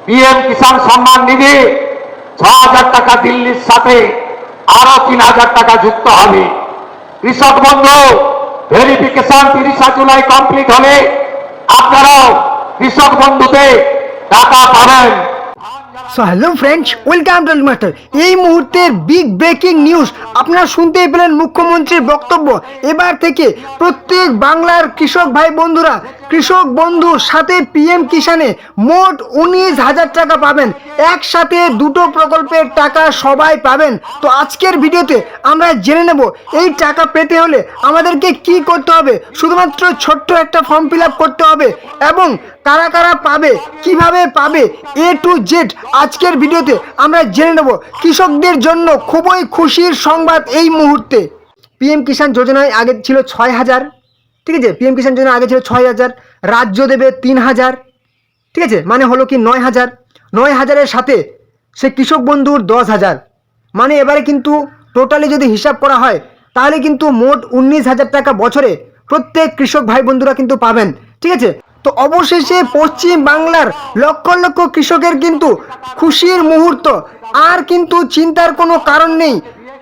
PM Kisan Samman Nidhi ৬,০০০ টাকা দিল্লির সাথে আরো ৩,০০০ টাকা যুক্ত হবে। কৃষক বন্ধু ভেরিফিকেশন ৩০ জুলাই কমপ্লিট হলে আপনারাও কৃষক বন্ধুতে টাকা পাবেন। So hello friends, welcome to master. এই মুহূর্তের বিগ ব্রেকিং নিউজ আপনারা শুনতেই পেলেন মুখ্যমন্ত্রীর বক্তব্য। এবার থেকে প্রত্যেক বাংলার কৃষক ভাই বন্ধুরা কৃষক বন্ধুর সাথে পিএম কিষানে মোট 19,000 টাকা পাবেন। একসাথে দুটো প্রকল্পের টাকা সবাই পাবেন। তো আজকের ভিডিওতে আমরা জেনে নেব এই টাকা পেতে হলে আমাদেরকে কি করতে হবে। শুধুমাত্র ছোট্ট একটা ফর্ম ফিল আপ করতে হবে এবং কারা কারা পাবে, কিভাবে পাবে, এ টু জেড আজকের ভিডিওতে আমরা জেনে নেব। কৃষকদের জন্য খুবই খুশির সংবাদ এই মুহূর্তে। পিএম কিষাণ যোজনায় আগে ছিল 6,000, ঠিক আছে। পিএম কিষাণ যোজনা আগে ছিল 6,000, রাজ্য দেবে 3,000, ঠিক আছে। মানে হলো কি 9,000, 9,000-এর সাথে সে কৃষক বন্ধুর 10,000, মানে এবারে কিন্তু টোটালি যদি হিসাব করা হয় তাহলে কিন্তু মোট 19,000 টাকা বছরে প্রত্যেক কৃষক ভাই বন্ধুরা কিন্তু পাবেন, ঠিক আছে। তো অবশেষে পশ্চিম বাংলার লক্ষ লক্ষ কৃষকের কিন্তু খুশির মুহূর্ত। আর কিন্তু চিন্তার কোনো কারণ নেই।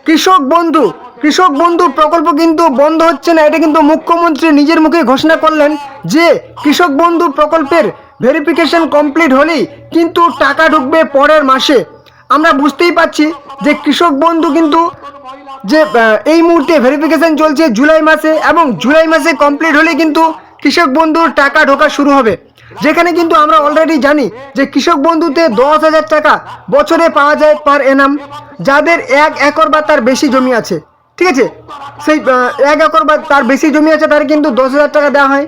কৃষক বন্ধু প্রকল্প কিন্তু বন্ধ হচ্ছে না। এটা কিন্তু মুখ্যমন্ত্রী নিজের মুখে ঘোষণা করলেন যে কৃষক বন্ধু প্রকল্পের ভেরিফিকেশন কমপ্লিট হলেই কিন্তু টাকা ঢুকবে পরের মাসে। আমরা বুঝতেই পারছি যে কৃষক বন্ধু কিন্তু যে এই মুহূর্তে ভেরিফিকেশন চলছে জুলাই মাসে, এবং জুলাই মাসে কমপ্লিট হলে কিন্তু কৃষক বন্ধুর টাকা ঢোকা শুরু হবে। যেখানে কিন্তু আমরা অলরেডি জানি যে কৃষক বন্ধুতে 10,000 টাকা বছরে পাওয়া যায় পার এনাম। যাদের 1 একর বা তার বেশি জমি আছে, ঠিক আছে, সেই 1 একর বা তার বেশি জমি আছে তাদের কিন্তু 10,000 টাকা দেওয়া হয়।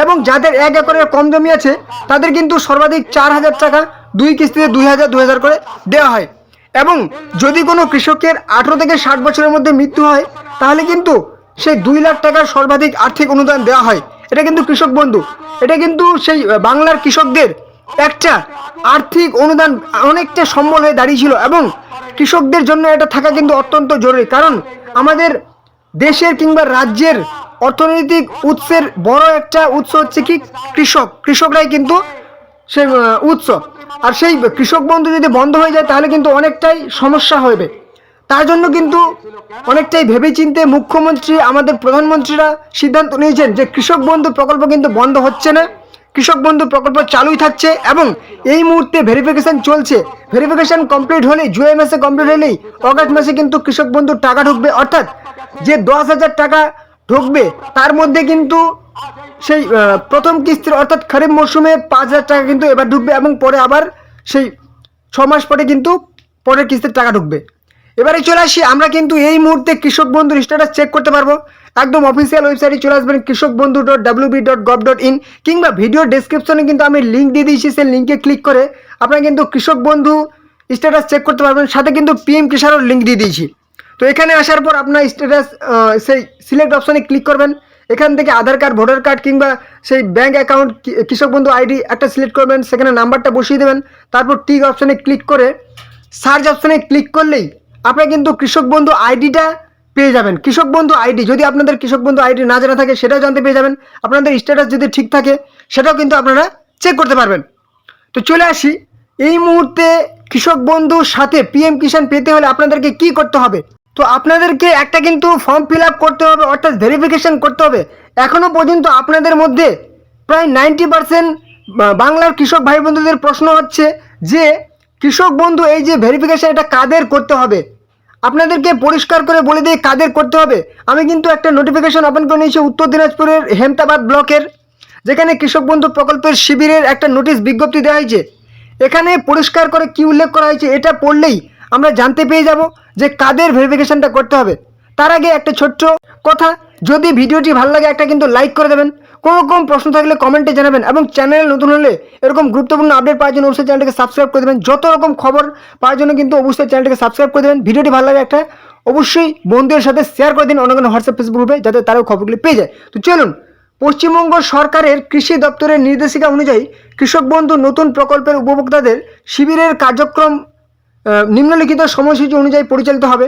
এবং যাদের 1 একরের কম জমি আছে তাদের কিন্তু সর্বাধিক 4,000 টাকা 2 কিস্তিতে 2,000 করে দেওয়া হয়। এবং যদি কোনো কৃষকের 18 থেকে 60 বছরের মধ্যে মৃত্যু হয় তাহলে কিন্তু সেই 2 লাখ টাকার সর্বাধিক আর্থিক অনুদান দেওয়া হয়। এটা কিন্তু কৃষক বন্ধু, এটা কিন্তু সেই বাংলার কৃষকদের একটা আর্থিক অনুদান অনেকটা সম্বল হয়ে দাঁড়িয়েছিল। এবং কৃষকদের জন্য এটা থাকা কিন্তু অত্যন্ত জরুরি, কারণ আমাদের দেশের কিংবা রাজ্যের অর্থনৈতিক উৎসের বড় একটা উৎস হচ্ছে কি কৃষকরাই কিন্তু সেই উৎস। আর সেই কৃষক বন্ধু যদি বন্ধ হয়ে যায় তাহলে কিন্তু অনেকটাই সমস্যা হবে। তার জন্য কিন্তু অনেকটাই ভেবেচিন্তে মুখ্যমন্ত্রী, আমাদের প্রধানমন্ত্রীরা সিদ্ধান্ত নিয়েছেন যে কৃষক বন্ধু প্রকল্প কিন্তু বন্ধ হচ্ছে না, কৃষক বন্ধু প্রকল্প চালুই থাকছে। এবং এই মুহূর্তে ভেরিফিকেশন চলছে। ভেরিফিকেশন কমপ্লিট হলে জুলাই মাসে কমপ্লিট হলেই অগাস্ট মাসে কিন্তু কৃষক বন্ধুর টাকা ঢুকবে। অর্থাৎ যে 10,000 টাকা ঢুকবে তার মধ্যে কিন্তু সেই প্রথম কিস্তির অর্থাৎ খরিফ মরশুমে 5,000 টাকা কিন্তু এবার ঢুকবে, এবং পরে আবার সেই 6 মাস পরে কিন্তু পরের কিস্তির টাকা ঢুকবে। এবারে চলে আসি, আমরা কিন্তু এই মুহূর্তে কৃষক বন্ধুর স্ট্যাটাস চেক করতে পারবো। একদম অফিসিয়াল ওয়েবসাইটে চলে আসবেন kishokbandhu.wb.gov.in, কিংবা ভিডিও ডেসক্রিপশনে কিন্তু আমি লিঙ্ক দিয়ে দিয়েছি। সেই লিঙ্কে ক্লিক করে আপনারা কিন্তু কৃষক বন্ধু স্ট্যাটাস চেক করতে পারবেন। সাথে কিন্তু পিএম কিষাণের লিঙ্ক দিয়ে দিয়েছি। তো এখানে আসার পর আপনার স্ট্যাটাস সেই সিলেক্ট অপশনে ক্লিক করবেন। এখান থেকে আধার কার্ড, ভোটার কার্ড কিংবা সেই ব্যাঙ্ক অ্যাকাউন্ট, কৃষক বন্ধু আইডি একটা সিলেক্ট করবেন। সেখানে নাম্বারটা বসিয়ে দেবেন। তারপর টিক অপশনে ক্লিক করে সার্চ অপশনে ক্লিক করলেই আপনারা কিন্তু কৃষক বন্ধু আইডিটা পেয়ে যাবেন। কৃষক বন্ধু আইডি যদি আপনাদের কৃষক বন্ধু আইডি না জানা থাকে সেটাও জানতে পেয়ে যাবেন। আপনাদের স্ট্যাটাস যদি ঠিক থাকে সেটাও কিন্তু আপনারা চেক করতে পারবেন। তো চলে আসি, এই মুহূর্তে কৃষক বন্ধুর সাথে পিএম কিষাণ পেতে হলে আপনাদেরকে কি করতে হবে। তো আপনাদেরকে একটা কিন্তু ফর্ম ফিল আপ করতে হবে, অর্থাৎ ভেরিফিকেশন করতে হবে। এখনও পর্যন্ত আপনাদের মধ্যে প্রায় 90% বাংলার কৃষক ভাই বন্ধুদের প্রশ্ন হচ্ছে যে কৃষক বন্ধু এই যে ভেরিফিকেশন এটা কাদের করতে হবে। আপনাদেরকে পরিষ্কার করে বলে দিয়ে কাদের করতে হবে। আমি কিন্তু একটা নোটিফিকেশন ওপেন করে নিয়েছি উত্তর দিনাজপুরের হেমতাবাদ ব্লকের, যেখানে কৃষক বন্ধু প্রকল্পের শিবিরের একটা নোটিশ বিজ্ঞপ্তি দেওয়া হয়েছে। এখানে পরিষ্কার করে কি উল্লেখ করা হয়েছে এটা পড়লেই আমরা জানতে পেয়ে যাব যে কাদের ভেরিফিকেশনটা করতে হবে। তার আগে একটা ছোট্ট কথা, যদি ভিডিওটি ভালো লাগে একটা কিন্তু লাইক করে দেবেন। কোনো রকম প্রশ্ন থাকলে কমেন্টে জানাবেন, এবং চ্যানেল নতুন হলে এরকম গুরুত্বপূর্ণ আপডেট পাওয়ার জন্য অবশ্যই চ্যানেলটিকে সাবস্ক্রাইব করে দেবেন। যত রকম খবর পাওয়ার জন্য কিন্তু অবশ্যই চ্যানেলটিকে সাবস্ক্রাইব করে দেবেন। ভিডিওটি ভালো লাগে একটা অবশ্যই বন্ধুদের সাথে শেয়ার করে দিন, অন্য কোনো হোয়াটসঅ্যাপ ফেসবুক গ্রুপে, যাতে তারাও খবরগুলি পেয়ে যায়। তো চলুন, পশ্চিমবঙ্গ সরকারের কৃষি দপ্তরের নির্দেশিকা অনুযায়ী কৃষক বন্ধু নতুন প্রকল্পের উপভোক্তাদের শিবিরের কার্যক্রম নিম্নলিখিত সময়সূচি অনুযায়ী পরিচালিত হবে।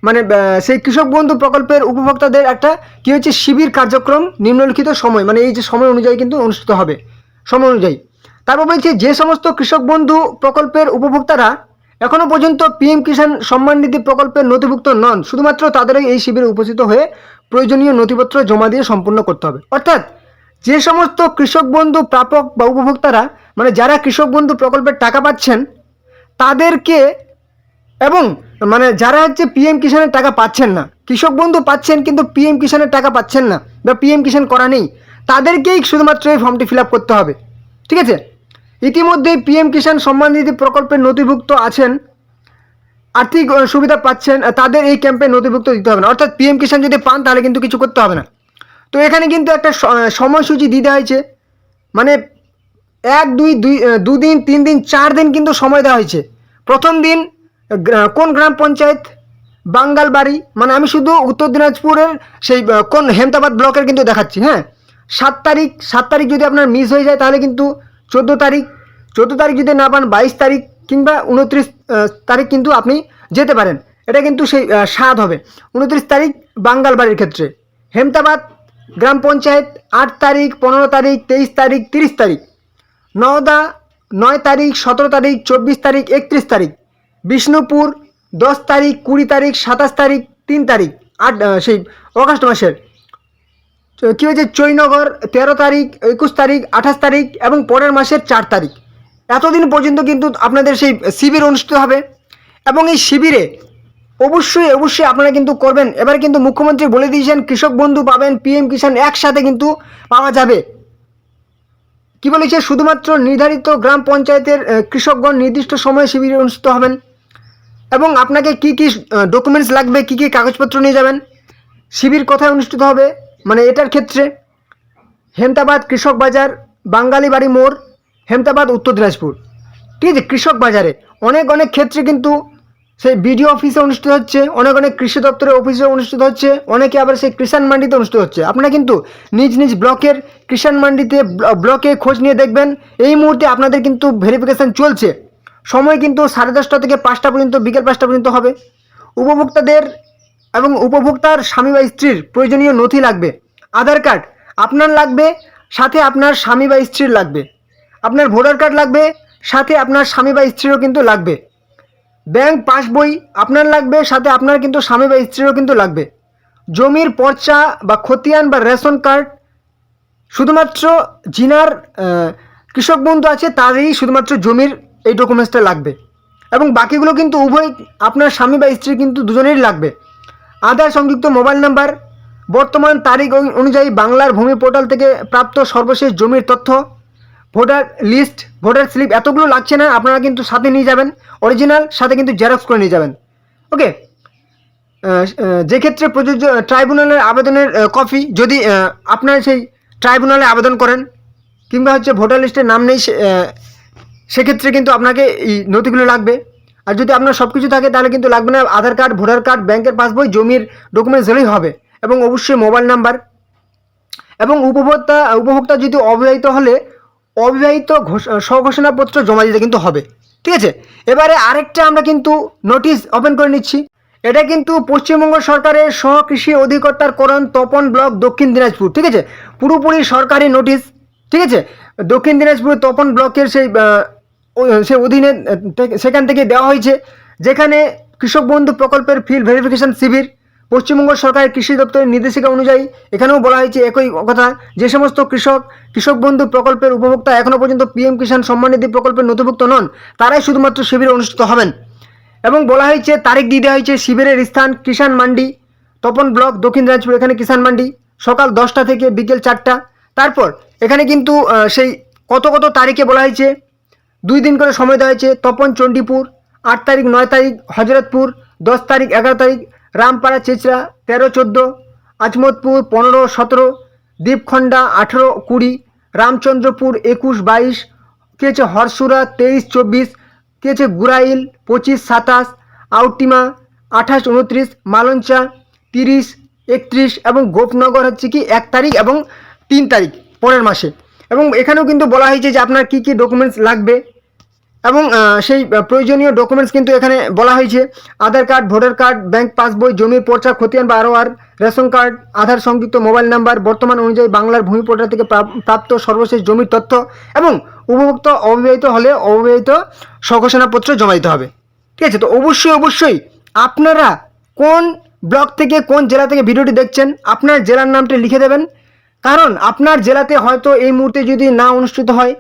মানে সেই কৃষক বন্ধু প্রকল্পের উপভোক্তাদের একটা কী হচ্ছে শিবির কার্যক্রম নিম্নলিখিত সময়, মানে এই যে সময় অনুযায়ী কিন্তু অনুষ্ঠিত হবে সময় অনুযায়ী। তারপর বলছে যে সমস্ত কৃষক বন্ধু প্রকল্পের উপভোক্তারা এখনো পর্যন্ত পিএম কিষাণ সম্মান নিধি প্রকল্পের নথিভুক্ত নন, শুধুমাত্র তাদেরই এই শিবিরে উপস্থিত হয়ে প্রয়োজনীয় নথিপত্র জমা দিয়ে সম্পূর্ণ করতে হবে। অর্থাৎ যে সমস্ত কৃষক বন্ধু প্রাপক বা উপভোক্তারা, মানে যারা কৃষক বন্ধু প্রকল্পের টাকা পাচ্ছেন তাদেরকে, এবং মানে যারা হচ্ছে পিএম কিষাণের টাকা পাচ্ছেন না, কৃষক বন্ধু পাচ্ছেন কিন্তু পিএম কিষাণের টাকা পাচ্ছেন না বা পিএম কিষাণ করা নেই, তাদেরকেই শুধুমাত্র এই ফর্মটি ফিল আপ করতে হবে। ঠিক আছে, ইতিমধ্যেই পিএম কিষাণ সম্মান নিধি প্রকল্পের নথিভুক্ত আছেন, আর্থিক সুবিধা পাচ্ছেন, তাদের এই ক্যাম্পে নথিভুক্ত দিতে হবে না। অর্থাৎ পিএম কিষাণ যদি পান তাহলে কিন্তু কিছু করতে হবে না। তো এখানে কিন্তু একটা সময়সূচি দিতে হয়েছে, মানে 1 2 2 দিন 3 দিন 4 দিন কিন্তু সময় দেওয়া হয়েছে। প্রথম দিন কোন গ্রাম পঞ্চায়েত, বাঙ্গালবাড়ি, মানে আমি শুধু উত্তর দিনাজপুরের সেই কোন হেমতাবাদ ব্লকের কিন্তু দেখাচ্ছি। হ্যাঁ, 7 তারিখ যদি আপনার মিস হয়ে যায় তাহলে কিন্তু 14 তারিখ যদি না পান 22 তারিখ কিংবা 29 তারিখ কিন্তু আপনি যেতে পারেন। এটা কিন্তু সেই 7 হবে। 29 তারিখ বাঙ্গালবাড়ির ক্ষেত্রে, হেমতাবাদ গ্রাম পঞ্চায়েত 8 তারিখ, 15 তারিখ, 23 তারিখ, 30 তারিখ, নওদা 9 তারিখ, 17 তারিখ, 24 তারিখ, 31 তারিখ, বিষ্ণুপুর 10 তারিখ, 20 তারিখ, 27 তারিখ, 3 তারিখ, সেই অগাস্ট মাসের কী হয়েছে, চৈনগর 13 তারিখ, 21 তারিখ, 28 তারিখ এবং পরের মাসের 4 তারিখ। এতদিন পর্যন্ত কিন্তু আপনাদের সেই শিবির অনুষ্ঠিত হবে। এবং এই শিবিরে অবশ্যই আপনারা কিন্তু করবেন। এবার কিন্তু মুখ্যমন্ত্রী বলে দিয়েছেন কৃষক বন্ধু পাবেন, পিএম কিষাণ একসাথে কিন্তু পাওয়া যাবে। কি বলেছে, শুধুমাত্র নির্ধারিত গ্রাম পঞ্চায়েতের কৃষকগণ নির্দিষ্ট সময়ে শিবিরে অনুষ্ঠিত হবেন। এবং আপনাকে কি কি ডকুমেন্টস লাগবে, কি কি কাগজপত্র নিয়ে যাবেন, শিবির কোথায় অনুষ্ঠিত হবে, মানে এটার ক্ষেত্রে হেমতাবাদ কৃষক বাজার, বাঙালি বাড়ি মোড়, হেমতাবাদ, উত্তর দিনাজপুর। ঠিক আছে, কৃষক বাজারে অনেক ক্ষেত্রে কিন্তু সেই বিডিও অফিসে অনুষ্ঠিত হচ্ছে, অনেক কৃষি দপ্তরের অফিসে অনুষ্ঠিত হচ্ছে, অনেকে আবার সেই কিষাণ মান্ডিতে অনুষ্ঠিত হচ্ছে। আপনারা কিন্তু নিজ ব্লকের কিষাণ মান্ডিতে ব্লকে খোঁজ নিয়ে দেখবেন। এই মুহূর্তে আপনাদের কিন্তু ভেরিফিকেশান চলছে, সময় কিন্তু 10:30 থেকে 5টা পর্যন্ত, বিকেল 5টা পর্যন্ত হবে। উপভোক্তাদের এবং উপভোক্তার স্বামী বা স্ত্রীর প্রয়োজনীয় নথি লাগবে। আধার কার্ড আপনার লাগবে, সাথে আপনার স্বামী বা স্ত্রীর লাগবে। আপনার ভোটার কার্ড লাগবে, সাথে আপনার স্বামী বা স্ত্রীরও কিন্তু লাগবে। ব্যাংক পাসবই আপনার লাগবে, সাথে আপনার কিন্তু স্বামী বা স্ত্রীরও কিন্তু লাগবে। জমির পর্চা বা খতিয়ান বা রেশন কার্ড শুধুমাত্র যিনার কৃষক বন্ধু আছে তারই শুধুমাত্র জমির এই ডকুমেন্টসটা লাগবে, এবং বাকিগুলো কিন্তু উভয় আপনার স্বামী বা স্ত্রী কিন্তু দুজনেরই লাগবে। আধার সংযুক্ত মোবাইল নাম্বার, বর্তমান তারিখ অনুযায়ী বাংলার ভূমি পোর্টাল থেকে প্রাপ্ত সর্বশেষ জমির তথ্য, ভোটার লিস্ট, ভোটার স্লিপ, এতগুলো লাগছে না, আপনারা কিন্তু সাথে নিয়ে যাবেন অরিজিনাল, সাথে কিন্তু জেরক্স করে নিয়ে যাবেন। ওকে, যে ক্ষেত্রে প্রযোজ্য ট্রাইব্যুনালের আবেদনের কপি, যদি আপনার সেই ট্রাইব্যুনালে আবেদন করেন কিংবা হচ্ছে ভোটার লিস্টের নাম নেই, সেক্ষেত্রে কিন্তু আপনাকে এই নথিগুলো লাগবে। আর যদি আপনার সব কিছু থাকে তাহলে কিন্তু লাগবে না, আধার কার্ড, ভোটার কার্ড, ব্যাংকের পাসবই, জমির ডকুমেন্টস হলেই হবে, এবং অবশ্যই মোবাইল নাম্বার। এবং উপভোক্তা যদি অবিবাহিত হলে অবিবাহিত স্বঘোষণাপত্র জমা দিতে কিন্তু হবে। ঠিক আছে, এবারে আরেকটা আমরা কিন্তু নোটিশ ওপেন করে নিচ্ছি। এটা কিন্তু পশ্চিমবঙ্গ সরকারের সহকৃষি অধিকর্তার করণ, তপন ব্লক, দক্ষিণ দিনাজপুর। ঠিক আছে, পুরোপুরি সরকারি নোটিশ। ঠিক আছে, দক্ষিণ দিনাজপুর তপন ব্লকের সেই অধীনে সেখান থেকে দেওয়া হয়েছে, যেখানে কৃষক বন্ধু প্রকল্পের ফিল্ড ভেরিফিকেশন শিবির। পশ্চিমবঙ্গ সরকারের কৃষি দপ্তরের নির্দেশিকা অনুযায়ী এখানেও বলা হয়েছে একই কথা, যে সমস্ত কৃষক বন্ধু প্রকল্পের উপভোক্তা এখনও পর্যন্ত পিএম কিষাণ সম্মান নিধি প্রকল্পের নথিভুক্ত নন, তারাই শুধুমাত্র শিবিরে অনুষ্ঠিত হবেন। এবং বলা হয়েছে, তারিখ দিয়ে দেওয়া হয়েছে, শিবিরের স্থান কিষাণ মান্ডি, তপন ব্লক, দক্ষিণ দিনাজপুর। এখানে কিষাণ মান্ডি সকাল 10টা থেকে বিকেল 4টা। তারপর এখানে কিন্তু সেই কত তারিখে বলা হয়েছে, 2 দিন করে সময় দেওয়া হয়েছে। তপন চণ্ডীপুর 8 তারিখ, 9 তারিখ, হজরতপুর 10 তারিখ, 11 তারিখ, রামপাড়া চেচরা 13-14, আজমতপুর 15-17, দ্বীপখণ্ডা 18-20, রামচন্দ্রপুর 21-22, কি হচ্ছে হরসুরা 23-24, কি হচ্ছে গুরাইল 25-27, আউটিমা 28-29, মালঞ্চা 30-31 এবং গোপনগর হচ্ছে কি 1 তারিখ এবং 3 তারিখ পরের মাসে। এবং এখানেও কিন্তু বলা হয়েছে যে আপনার কী কী ডকুমেন্টস লাগবে। এবং সেই প্রয়োজনীয় ডকুমেন্টস কিন্তু এখানে বলা হয়েছে। Aadhaar card, voter card, bank পাসবই, জমির পর্চা, খতিয়ান বা আরোয়ার, রেশন কার্ড, আধার সংযুক্ত মোবাইল নাম্বার, বর্তমান অনুযায়ী বাংলার ভূমি পোর্টাল থেকে প্রাপ্ত সর্বশেষ জমির তথ্য এবং উপভোক্তা অবিবাহিত হলে অবিবাহিত স্বঘোষণাপত্র জমা দিতে হবে। ঠিক আছে, তো অবশ্যই আপনারা কোন ব্লক থেকে কোন জেলা থেকে ভিডিওটি দেখছেন আপনার জেলার নামটি লিখে দেবেন, কারণ আপনার জেলাতে হয়তো এই মুহূর্তে যদি না অনুষ্ঠিত হয়,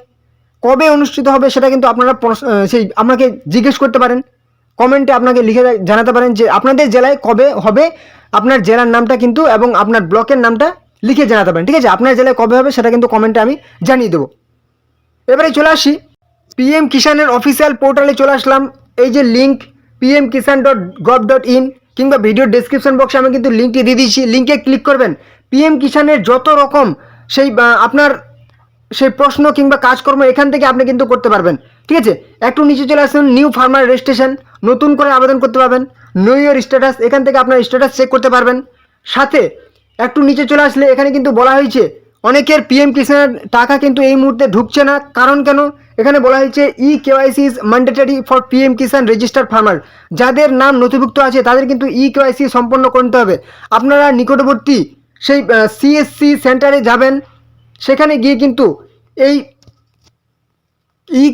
কবে অনুষ্ঠিত হবে সেটা কিন্তু আপনারা সেই আপনাকে জিজ্ঞেস করতে পারেন, কমেন্টে আপনাকে লিখে জানাতে পারেন যে আপনাদের জেলায় কবে হবে, আপনার জেলার নামটা কিন্তু এবং আপনার ব্লকের নামটা লিখে জানাতে পারেন। ঠিক আছে, আপনার জেলায় কবে হবে সেটা কিন্তু কমেন্টে আমি জানিয়ে দেবো। এবারে চলে আসি পিএম কিষানের অফিসিয়াল পোর্টালে চলে আসলাম। এই যে লিঙ্ক pmkisan.gov.in কিংবা ভিডিও ডেসক্রিপশন বক্সে আমি কিন্তু লিঙ্কটি দিয়ে দিয়েছি, লিঙ্কে ক্লিক করবেন। পিএম কিষানের যত রকম সেই আপনার সেই প্রশ্ন কিংবা কাজকর্ম এখান থেকে আপনি কিন্তু করতে পারবেন। ঠিক আছে, একটু নিচে চলে আসুন, নিউ ফার্মার রেজিস্ট্রেশন, নতুন করে আবেদন করতে পারবেন, নো ইয়োর স্ট্যাটাস, এখান থেকে আপনার স্ট্যাটাস চেক করতে পারবেন। সাথে একটু নিচে চলে আসলে এখানে কিন্তু বলা হয়েছে অনেকের পিএম কিষানের টাকা কিন্তু এই মুহূর্তে ঢুকছে না, কারণ কেন এখানে বলা হয়েছে KYC is mandatory for PM Kisan registered farmer. যাদের নাম নথিভুক্ত আছে তাদের কিন্তু KYC সম্পন্ন করতে হবে। আপনারা নিকটবর্তী সেই CSC সেন্টারে যাবেন, সেখানে গিয়ে কিন্তু এই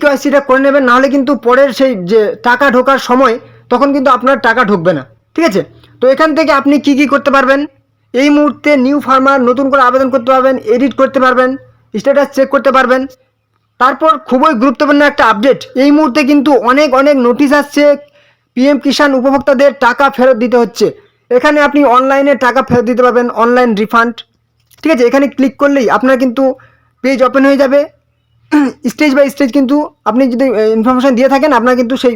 KYCটা করে নেবেন, নাহলে কিন্তু পরের সেই যে টাকা ঢোকার সময় তখন কিন্তু আপনার টাকা ঢুকবে না। ঠিক আছে, তো এখান থেকে আপনি কি করতে পারবেন, এই মুহূর্তে নিউ ফার্মার নতুন করে আবেদন করতে পারবেন, এডিট করতে পারবেন, স্ট্যাটাস চেক করতে পারবেন। তারপর খুবই গুরুত্বপূর্ণ একটা আপডেট, এই মুহূর্তে কিন্তু অনেক নোটিশ আসছে পিএম কিষাণ উপভোক্তাদের টাকা ফেরত দিতে হচ্ছে। এখানে আপনি অনলাইনে টাকা ফেরত দিতে পারবেন, অনলাইন রিফান্ড। ঠিক আছে, এখানে ক্লিক করলেই আপনার কিন্তু পেজ ওপেন হয়ে যাবে। স্টেজ বাই স্টেজ কিন্তু আপনি যদি ইনফরমেশান দিয়ে থাকেন আপনার কিন্তু সেই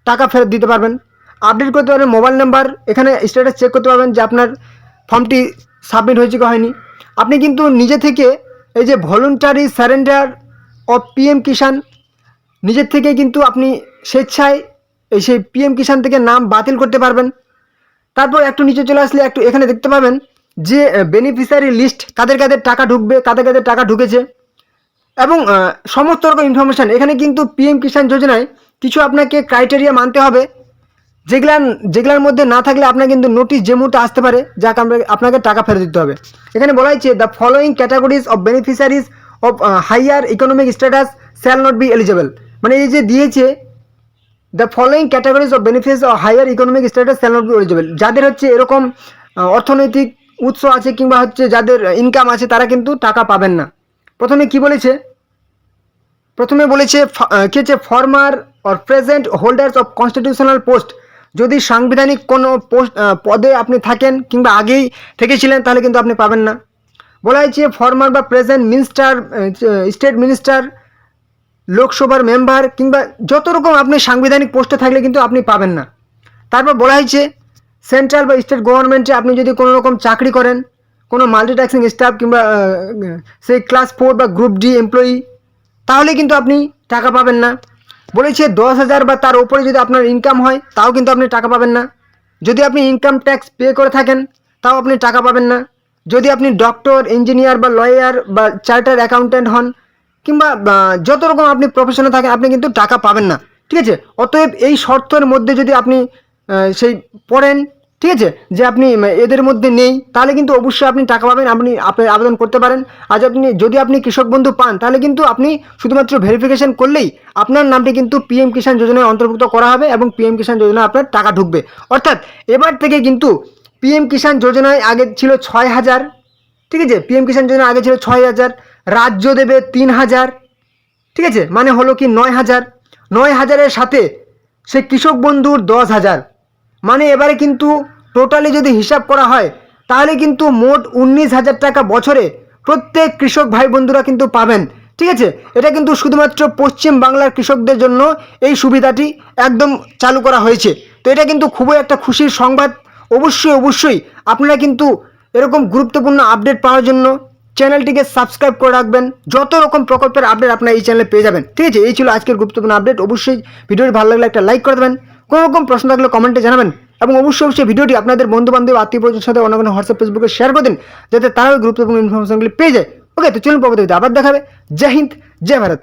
টাকা ফেরত দিতে পারবেন। আপডেট করতে পারবেন মোবাইল নাম্বার, এখানে স্ট্যাটাস চেক করতে পারবেন যে আপনার ফর্মটি সাবমিট হয়েছে কি হয়নি। আপনি কিন্তু নিজে থেকে এই যে ভলেন্টারি সারেন্ডার অফ পিএম কিষাণ, নিজের থেকে কিন্তু আপনি স্বেচ্ছায় এই সেই পিএম কিষাণ থেকে নাম বাতিল করতে পারবেন। তারপর একটু নিচে চলে আসলে একটু এখানে দেখতে পাবেন যে বেনিফিশিয়ারি লিস্ট, কাদের টাকা ঢুকবে, কাদের টাকা ঢুকেছে এবং সমস্ত রকম ইনফরমেশান। এখানে কিন্তু পিএম কিষাণ যোজনায় কিছু আপনাকে ক্রাইটেরিয়া মানতে হবে, যেগুলার মধ্যে না থাকলে আপনার কিন্তু নোটিশ যে মুহূর্তে আসতে পারে যা আপনাকে টাকা ফেরত দিতে হবে। এখানে বলা হয়েছে the following categories of beneficiaries of higher economic status shall not be eligible. মানে এই যে দিয়েছে the following categories of benefits of higher economic status shall not be eligible. যাদের হচ্ছে এরকম অর্থনৈতিক উৎস আছে কিংবা হচ্ছে যাদের ইনকাম আছে তারা কিন্তু টাকা পাবেন না। প্রথমে বলেছে কি হচ্ছে former or present holders of constitutional post. যদি সাংবিধানিক কোনো পদে আপনি থাকেন কিংবা আগেই থেকেছিলেন তাহলে কিন্তু আপনি পাবেন না। বলা হয়েছে ফর্মার বা প্রেজেন্ট মিনিস্টার, স্টেট মিনিস্টার, লোকসভার মেম্বার কিংবা যত রকম আপনি সাংবিধানিক পোস্টে থাকলে কিন্তু আপনি পাবেন না। তারপর বলা হয়েছে সেন্ট্রাল বা স্টেট গভর্নমেন্টে আপনি যদি কোনো রকম চাকরি করেন, কোনো মাল্টিটাস্কিং স্টাফ কিংবা সেই ক্লাস 4 বা গ্রুপ ডি এমপ্লয়ি, তাহলে কিন্তু আপনি টাকা পাবেন না। বলেছে 10,000 বা তার উপরে যদি আপনার ইনকাম হয় তাও কিন্তু আপনি টাকা পাবেন না। যদি আপনি ইনকাম ট্যাক্স পে করে থাকেন তাও আপনি টাকা পাবেন না। যদি আপনি ডক্টর, ইঞ্জিনিয়ার বা লয়ার বা চার্টার্ড অ্যাকাউন্ট্যান্ট হন কিংবা যত রকম আপনি প্রফেশনে থাকেন আপনি কিন্তু টাকা পাবেন না। ঠিক আছে, অতএব এই শর্তের মধ্যে যদি আপনি সেই পড়েন, ঠিক আছে, যে আপনি এদের মধ্যে নেই, তাহলে কিন্তু অবশ্যই আপনি টাকা পাবেন, আপনি আবেদন করতে পারেন। আজ যদি আপনি কৃষক বন্ধু পান তাহলে কিন্তু আপনি শুধুমাত্র ভেরিফিকেশন করলেই আপনার নামটি কিন্তু পিএম কিষাণ যোজনায় অন্তর্ভুক্ত করা হবে এবং পিএম কিষাণ যোজনায় আপনার টাকা ঢুকবে। অর্থাৎ এবার থেকে কিন্তু পিএম কিষাণ যোজনায় আগে ছিল 6,000, ঠিক আছে, পিএম কিষাণ যোজনা আগে ছিল 6,000, রাজ্য দেবে 3,000, ঠিক আছে, মানে হলো কি 9,000 সাথে সে কৃষক বন্ধুর 10,000, মানে এবারে কিন্তু টোটালি যদি হিসাব করা হয় তাহলে কিন্তু মোট 19,000 টাকা বছরে প্রত্যেক কৃষক ভাই বন্ধুরা কিন্তু পাবেন। ঠিক আছে, এটা কিন্তু শুধুমাত্র পশ্চিম বাংলার কৃষকদের জন্য এই সুবিধাটি একদম চালু করা হয়েছে। তো এটা কিন্তু খুবই একটা খুশির সংবাদ। অবশ্যই আপনারা কিন্তু এরকম গুরুত্বপূর্ণ আপডেট পাওয়ার জন্য চ্যানেলটিকে সাবস্ক্রাইব করে রাখবেন। যত রকম প্রকল্পের আপডেট আপনারা এই চ্যানেলে পেয়ে যাবেন। ঠিক আছে, এই ছিল আজকের গুরুত্বপূর্ণ আপডেট। অবশ্যই ভিডিওটি ভালো লাগলে একটা লাইক করে দেবেন, কোনো রকম প্রশ্ন থাকলে কমেন্টে জানাবেন এবং অবশ্যই ভিডিওটি আপনাদের বন্ধুবান্ধব, আত্মীয় পরিজনের সাথে অন্য হোয়াটসঅ্যাপ, ফেসবুকে শেয়ার করে দিন যাতে তারাও গুরুত্বপূর্ণ ইনফরমেশনগুলি পেয়ে যায়। ওকে, তো চলুন পরবর্তী আবার দেখাবে। জয় হিন্দ, জয় ভারত।